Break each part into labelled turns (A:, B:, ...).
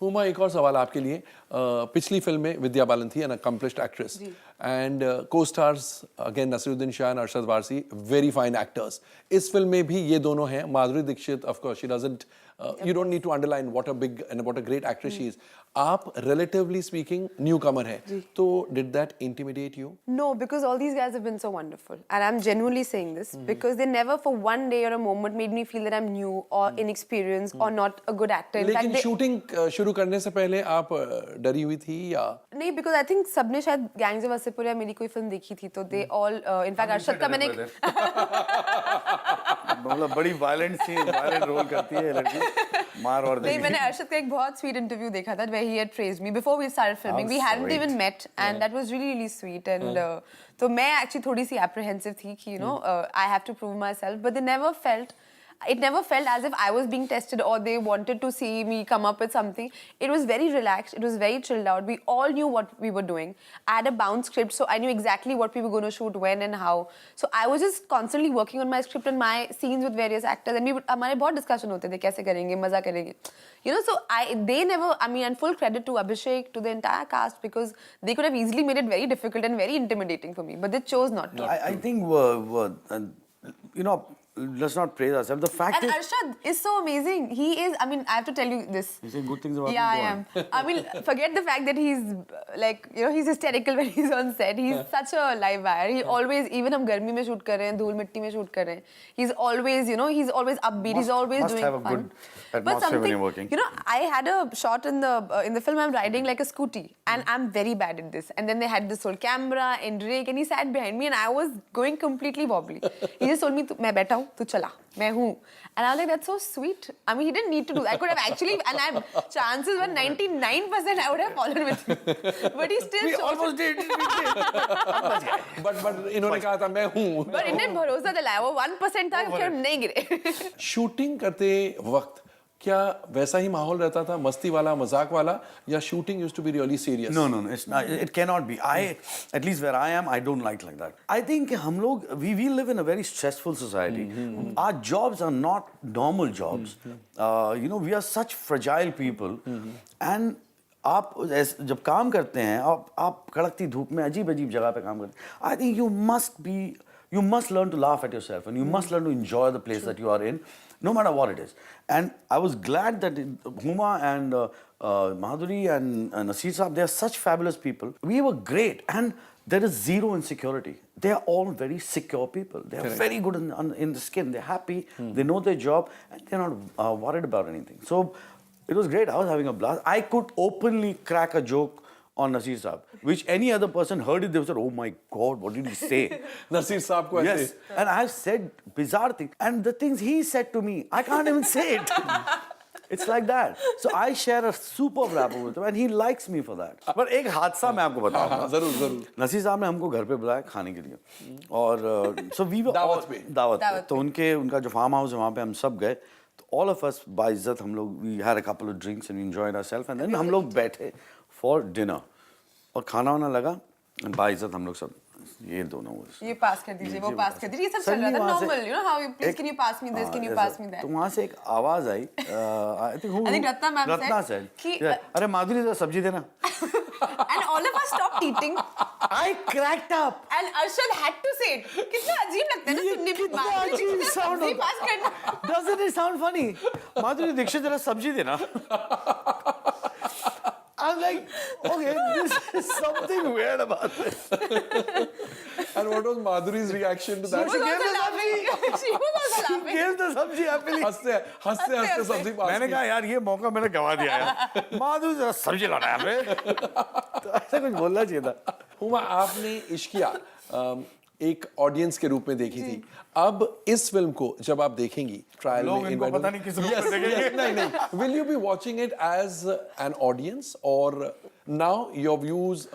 A: हुमा, एक और सवाल आपके लिए। पिछली फिल्म में विद्या बालन थी, an accomplished actress, and costars again Naseeruddin Shah and Arshad Warsi, very fine actors. इस फिल्म में भी ये दोनों हैं। Madhuri Dixit, of course, she doesn't, you don't need to underline what a big and what a great actress she is. आप relatively speaking newcomer हैं, तो did that intimidate you?
B: No, because all these guys have been so wonderful, and I'm genuinely saying this because they never for one day or a moment made me feel that I'm new or inexperienced or not a good actor. In
A: लेकिन shooting शुरू करने से पहले आप डरी हुई थी या
B: नहीं? Because I think सबने शायद गैंग्स ऑफ वासेपुर या मेरी कोई फिल्म देखी थी, तो they all in fact Arshad का मैंने
C: मतलब बड़ी वायलेंट रोल करती है लड़की, मार और
B: नहीं, मैंने अरशद का एक बहुत स्वीट इंटरव्यू देखा था where he had praised me before we started filming. We hadn't even met, and that was really really sweet. And तो मैं actually थोड़ी सी apprehensive थी कि you know I have to prove myself, but it never felt as if I was being tested or they wanted to see me come up with something. It was very relaxed. It was very chilled out. We all knew what we were doing. I had a bound script, so I knew exactly what we were going to shoot, when and how. So I was just constantly working on my script and my scenes with various actors. And हमारे बहुत discussion होते थे, कैसे करेंगे, मजा करेंगे. You know, so they never, I mean, and full credit to Abhishek, to the entire cast, because they could have easily made it very difficult and very intimidating for me, but they chose not to.
C: I think you know, let's not praise ourselves. The fact
B: and
C: is,
B: Arshad is so amazing. He is, I mean, I have to tell you this.
C: You say good things about
B: Yeah,
C: him.
B: I am. I mean, forget the fact that he's like, you know, he's hysterical when he's on set. He's such a live wire. He always, even हम गर्मी में shoot कर रहे हैं, धूल मिट्टी में shoot कर रहे हैं, he's always, you know, he's always upbeat. He's always
C: must
B: doing
C: have a
B: fun.
C: good atmosphere when you're working.
B: You know, I had a shot in the film. I'm riding like a scooty, and I'm very bad at this. And then they had this whole camera and rig, and he sat behind me, and I was going completely wobbly. He just told me, मैं बैठा हूँ, तू चला, मैं हूँ. And I was like, that's so sweet. I mean, he didn't need to do that. I could have actually, and chances were 99% I would have fallen with him. But he still.
C: We almost did.
A: but इन्होंने कहा था मैं हूँ.
B: But इन्हें भरोसा दिलाया, वो 1% था कि हम नहीं गिरे.
A: शूटिंग करते वक्त क्या वैसा ही माहौल रहता था, मस्ती वाला, मजाक वाला, या shooting used to be really serious?
C: No, it's not. It cannot be. At least where I am, I don't like that. I think हम लोग we live in a very stressful society. Our jobs are not normal jobs. You know, we are such fragile people, and आप जब काम करते हैं, आप कड़कती धूप में अजीब जगह पे काम करते हैं. I think you must learn to laugh at yourself, and you must learn to enjoy the place that you are in, no matter what it is. And I was glad that Huma and Madhuri and Nasir Saab, they are such fabulous people. We were great, and there is zero insecurity. They are all very secure people. They are very good in the skin. They're happy. They know their job, and they're not worried about anything. So it was great. I was having a blast. I could openly crack a joke on Nasir Saab, which any other person heard it, they would say, "Oh my God, what did he say?"
A: Nasir Saab को
C: Yes, and I have said bizarre things, and the things he said to me, I can't even say it. It's like that. So I share a superb rapport with him, and he likes me for that. But एक हादसा मैं आपको बताऊंगा.
A: जरूर.
C: नसीर साहब ने हमको घर पे बुलाया खाने के लिए, और so we were
A: दावत पे.
C: तो उनका जो फार्म हाउस है वहाँ पे हम सब गए. तो all of us बाइज्जत हम लोग, we had a couple of drinks and we enjoyed ourselves, and then हम लोग बैठे for dinner, और खाना वाना लगा, and बाइज्जत हम लोग सब ये दोनों
B: ये पास कर दीजिए, वो पास कर दीजिए, ये सब चल रहा था normal, you know how you please can you pass me this, can you pass me that.
C: तो वहाँ से एक आवाज आई, I think रत्ना said कि अरे माधुरी जरा सब्जी देना.
B: And all of us stopped eating.
C: I cracked up.
B: And Arshad had to say it. कितना अजीब लगता है ना सुनने में, माधुरी सब्जी पास करना.
C: Doesn't it sound funny? Madhuri Dixit जरा सब्जी देना. I'm like, okay, this is something weird about this.
A: And what was Madhuri's reaction to that?
B: She was also laughing. She
C: gave the sabji happily.
A: हंसते सब्जी पास.
C: मैंने कहा यार ये मौका मैंने गवा दिया यार. माधुरी जरा सब्जी लाना है हमें. तो ऐसा कुछ बोलना चाहिए था.
A: हुमा, आपने इश्किया एक ऑडियंस के रूप में देखी थी. अब इस फिल्म को जब आप देखेंगी ट्रायल में,
C: लोग इनको पता नहीं किस रूप में देखेंगे.
A: नहीं, will you be watching it as an audience, or now your views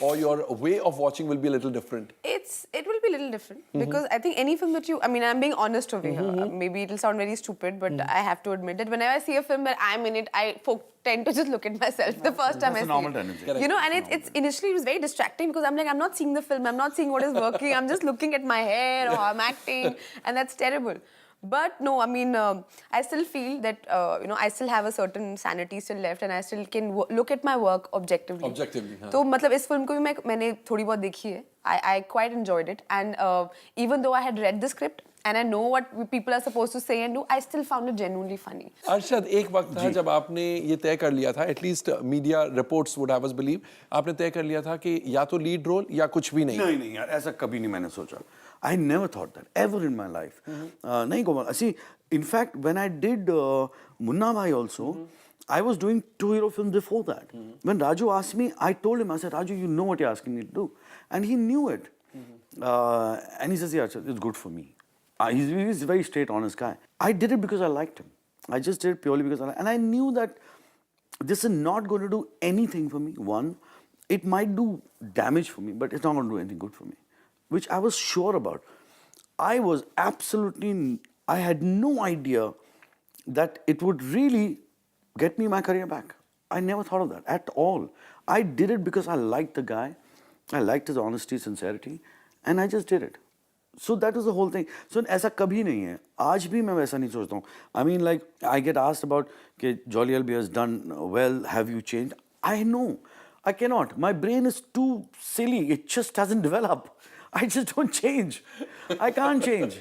A: or your way of watching will be a little different?
B: It will be a little different because I think any film that I mean, I'm being honest over here. Maybe it'll sound very stupid, but I have to admit that whenever I see a film that I'm in it, I tend to just look at myself the first time I see
C: normal
B: it.
C: tendency.
B: You know, and it's initially it was very distracting because I'm like, I'm not seeing the film, I'm not seeing what is working, I'm just looking at my hair or how I'm acting, and that's terrible. But no, I mean, I still feel that you know, I still have a certain sanity still left, and I still can look at my work objectively.
A: Objectively, हाँ.
B: तो मतलब इस film को भी मैंने थोड़ी बहुत देखी है. I quite enjoyed it, and even though I had read the script and I know what people are supposed to say and do, I still found it genuinely funny.
A: Arshad, एक वक्त था जब आपने ये तय कर लिया था, at least media reports would have us believe, आपने तय कर लिया था कि या तो लीड रोल या कुछ भी नहीं.
C: नहीं यार, ऐसा कभी नहीं मैंने सोचा. I never thought that ever in my life. नहीं Komal. See, in fact, when I did Munna Bhai also, I was doing 2 hero films before that. When Raju asked me, I told him, I said, Raju, you know what you're asking me to do, and he knew it. And he says, yeah, it's good for me. He's a very straight, honest guy. I did it because I liked him. I just did it purely because I liked him. And I knew that this is not going to do anything for me. One, it might do damage for me, but it's not going to do anything good for me, which I was sure about. I was absolutely, I had no idea that it would really get me my career back. I never thought of that at all. I did it because I liked the guy. I liked his honesty, sincerity, and I just did it. So that was the whole thing. So ऐसा कभी नहीं है. आज भी मैं वैसा नहीं सोचता हूँ. I mean, like, I get asked about कि Jolly LB has done well. Have you changed? I know. I cannot. My brain is too silly. It just doesn't develop. I just don't change. I can't change.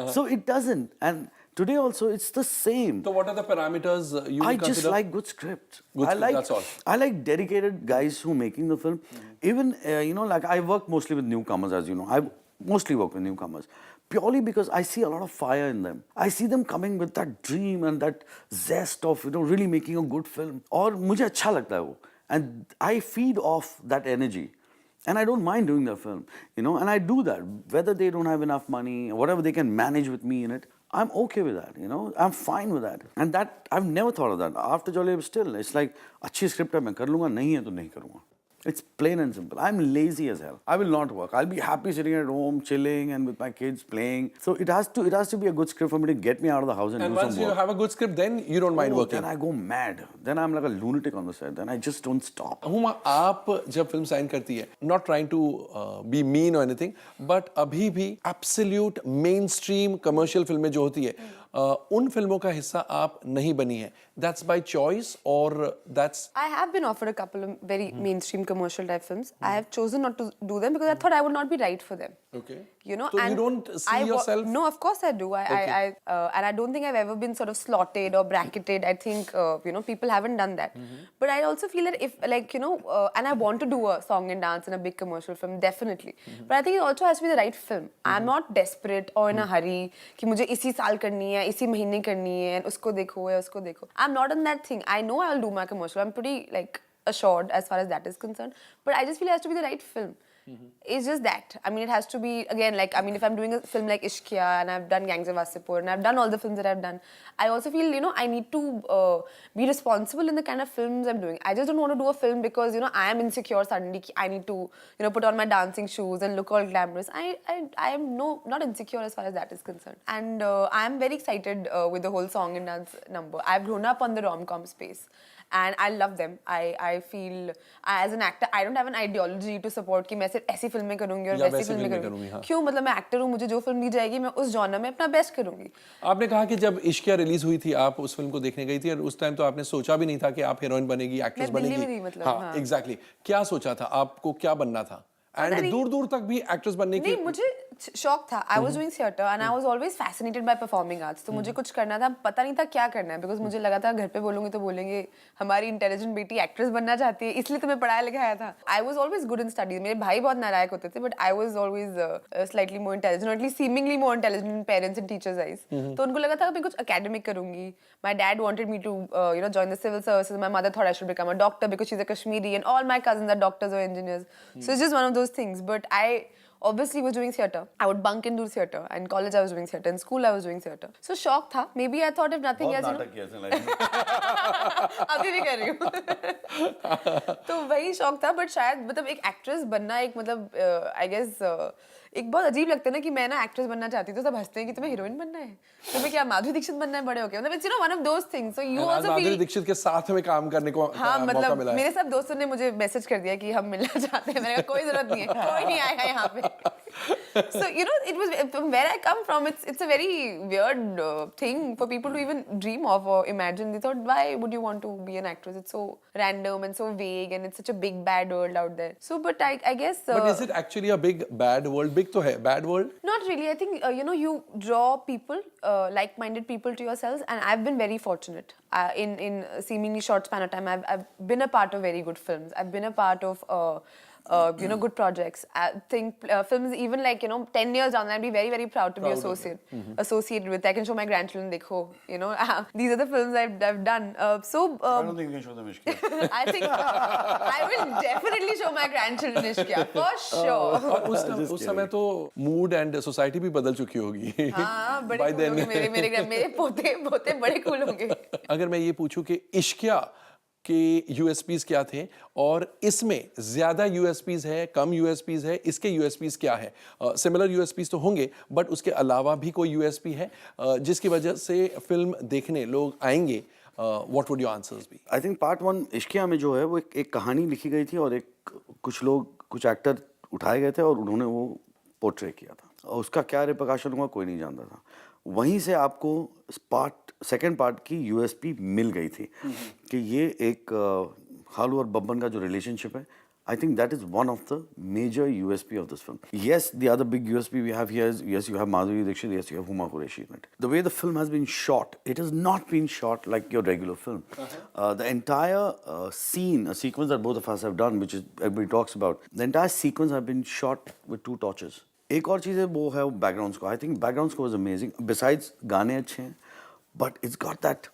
C: So it doesn't. And today also, it's the same.
A: So what are the parameters you
C: I
A: consider?
C: just like good script.
A: Good
C: I
A: script,
C: like,
A: that's all.
C: I like dedicated guys who are making the film. Even, you know, like I work mostly with newcomers, as you know. I mostly work with newcomers. Purely because I see a lot of fire in them. I see them coming with that dream and that zest of, you know, really making a good film. और मुझे अच्छा लगता है वो. And I feed off that energy. And I don't mind doing the film, you know, and I do that. Whether they don't have enough money, whatever they can manage with me in it, I'm okay with that, you know. I'm fine with that. And that, I've never thought of that. After Jolly still, it's like, अच्छी script है मैं कर लूँगा, नहीं है तो नहीं करूँगा. It's plain and simple. I'm lazy as hell. I will not work. I'll be happy sitting at home, chilling, and with my kids playing. So it has to be a good script for me to get me out of the house and do some work.
A: And once you have a good script, then you don't mind working.
C: Then I go mad. Then I'm like a lunatic on the set. Then I just don't stop.
A: Huma, आप जब film sign करती है, not trying to be mean or anything, but अभी भी absolute mainstream commercial फिल्में जो होती है, उन फिल्मों का हिस्सा आप नहीं बनी है. That's by choice or that's...
B: I have been offered a couple of very mainstream commercial type films. I have chosen not to do them because I thought I would not be right for them.
A: Okay.
B: You know,
A: so
B: and
A: you don't see yourself...
B: No, of course I do. And I don't think I've ever been sort of slotted or bracketed. I think, you know, people haven't done that. But I also feel that if, like, you know, and I want to do a song and dance in a big commercial film, definitely. But I think it also has to be the right film. I'm not desperate or in a hurry कि मुझे इसी साल करनी है, इसी महीने करनी है, उसको देखो या उसको देखो. I'm not on that thing. I know I'll do my commercial. I'm pretty, like, assured as far as that is concerned. But I just feel it has to be the right film. It's just that. I mean, it has to be, again, like, I mean, if I'm doing a film like Ishqiya and I've done Gangs of Wasseypur and I've done all the films that I've done, I also feel, you know, I need to be responsible in the kind of films I'm doing. I just don't want to do a film because, you know, I am insecure suddenly. I need to, you know, put on my dancing shoes and look all glamorous. I am not insecure as far as that is concerned. And I am very excited with the whole song and dance number. I've grown up on the rom-com space. And I love them. I feel, as an actor, I don't have an ideology to support कि मैं सिर्फ ऐसी फिल्में करूँगी और वैसी फिल्में करूँगी. क्यों? मतलब मैं एक्टर हूँ, मुझे जो फिल्म दी जाएगी मैं उस जॉनर में अपना बेस्ट करूँगी.
A: आपने कहा कि जब इश्किया रिलीज हुई थी, आप उस फिल्म को देखने गई थी और उस टाइम तो आपने सोचा भी नहीं था कि आप हीरोइन बनेगी, एक्ट्रेस बनेगी.
B: मैं दिल्ली में थी, मतलब.
A: हाँ, एग्जैक्टली. क्या सोचा था? आपको क्या बनना था? एंड दूर-दूर तक भी एक्ट्रेस बनने की...
B: नहीं, मुझे शौक था. I was doing theatre and I was always fascinated by performing arts. तो मुझे कुछ करना था, पता नहीं था क्या करना है, because मुझे लगा था घर पे बोलूँगी तो बोलेंगे हमारी इंटेलिजेंट बेटी एक्ट्रेस बनना चाहती है, इसलिए तो मैं पढ़ाया लिखाया था. I was always good in studies. मेरे भाई बहुत नालायक होते थे, but I was always slightly more intelligent, or at least seemingly more intelligent in parents and teachers' eyes. तो उनको लगा था मैं कुछ academic करूँगी. My dad wanted me to, you know, join the civil services. My mother thought I should become a doctor because she's a Kashmiri, and all my cousins are doctors or engineers. So it's just one of those things. But I obviously was doing theatre. I would bunk and do theatre. In college I was doing theatre. In school I was doing theatre. So shock था. Maybe I thought if nothing else, you know. अभी भी कर रही हूँ. तो वही शौक था. But शायद मतलब एक actress बनना एक मतलब I guess एक बहुत अजीब लगता है ना कि मैं ना एक्ट्रेस बनना चाहती तो सब हंसते हैं कि तुम्हें हीरोइन बनना है. तुम्हें क्या माधुरी दीक्षित बनना है बड़े होके? मतलब it's you know one of those things. So you also feel
A: Madhuri Dixit के साथ में काम करने को
B: हाँ,
A: मौका मिला है.
B: मेरे सब दोस्तों ने मुझे मैसेज कर दिया कि हम मिलना चाहते हैं. मैंने कहा कोई जरूरत नहीं है, कोई नहीं आएगा यहाँ पे. So you know, it was from where I come from. It's a very weird thing for people to even dream of or imagine. They thought, why would you want to be an actress? It's so random and so vague, and it's such a big bad world out there. So, but I guess.
A: But is it actually a big bad world? Big to hai, bad world?
B: Not really. I think you know, you draw people, like-minded people to yourselves, and I've been very fortunate. In seemingly short span of time, I've been a part of very good films. I've been a part of you know, good projects. I think films, even like, you know, 10 years down, I'd be very, very proud to be associated with. I can show my grandchildren, dekho, you know, these are the films I've done. So
C: I don't think you can show them Ishqiya.
B: I think I will definitely show my grandchildren Ishqiya, for sure.
A: और उस समय तो mood and society भी बदल चुकी होगी.
B: हाँ, बड़े
A: By
B: cool
A: then.
B: होंगे मेरे पोते बड़े cool होंगे.
A: अगर मैं ये पूछूं कि इश्किया के यूएसपीज क्या थे और इसमें ज्यादा यूएसपीज है, कम यूएसपीज है, इसके यूएसपीज क्या है? सिमिलर यूएसपीज तो होंगे, बट उसके अलावा भी कोई यूएसपी है जिसकी वजह से फिल्म देखने लोग आएंगे. What would your answers be?
C: I think part 1 Ishqiya में जो है वो एक कहानी लिखी गई थी और कुछ एक्टर उठाए गए थे और उन्होंने वो पोर्ट्रे किया था. और उसका क्या रिपरकशन हुआ कोई नहीं जानता था. वहीं से आपको सेकेंड पार्ट की यूएसपी मिल गई थी कि ये एक हालू और बब्बन का जो रिलेशनशिप है, I think that is one of the major USP of this film. Yes, the other big USP we have here is, yes, you have Madhuri Dixit, yes, you have Huma Qureshi in it. The way the film has been shot, it has not been shot like your regular film. The entire sequence that both of us have done, which is everybody talks about, the entire sequence have been shot with 2 torches. एक और चीज़ है वो है background score. I think background score is amazing. Besides गाने अच्छे हैं, but it's got that,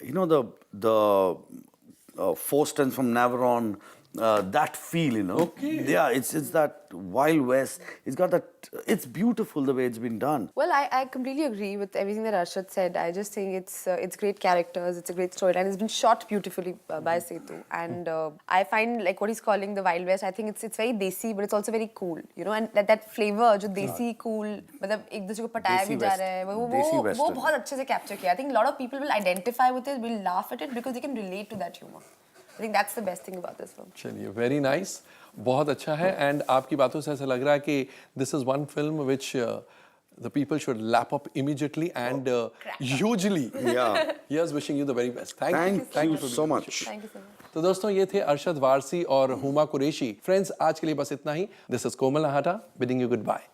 C: you know, the four strength from नेवरॉन, that feel, you know.
A: Okay.
C: Yeah, it's that Wild West. It's got that. It's beautiful the way it's been done.
B: Well, I completely agree with everything that Arshad said. I just think it's great characters, it's a great storyline. It's been shot beautifully by Setu, and I find like what he's calling the Wild West. I think it's very desi, but it's also very cool, you know. And that flavor, जो desi cool, मतलब एक दूसरे को पटाया भी जा रहा है, वो बहुत अच्छे से capture किया. I think a lot of people will identify with it, will laugh at it because they can relate to that humor. I think that's the best thing about this film.
A: चलिए, very nice, बहुत अच्छा है. And आपकी बातों से ऐसा लग रहा है कि this is one film which the people should lap up immediately and hugely. Here's wishing you the very best.
C: Thank you so much.
B: Thank you so much.
A: तो दोस्तों, ये थे अरशद वारसी और हुमा कुरैशी. फ्रेंड्स, आज के लिए बस इतना ही. This is Komal Nahta bidding you good bye.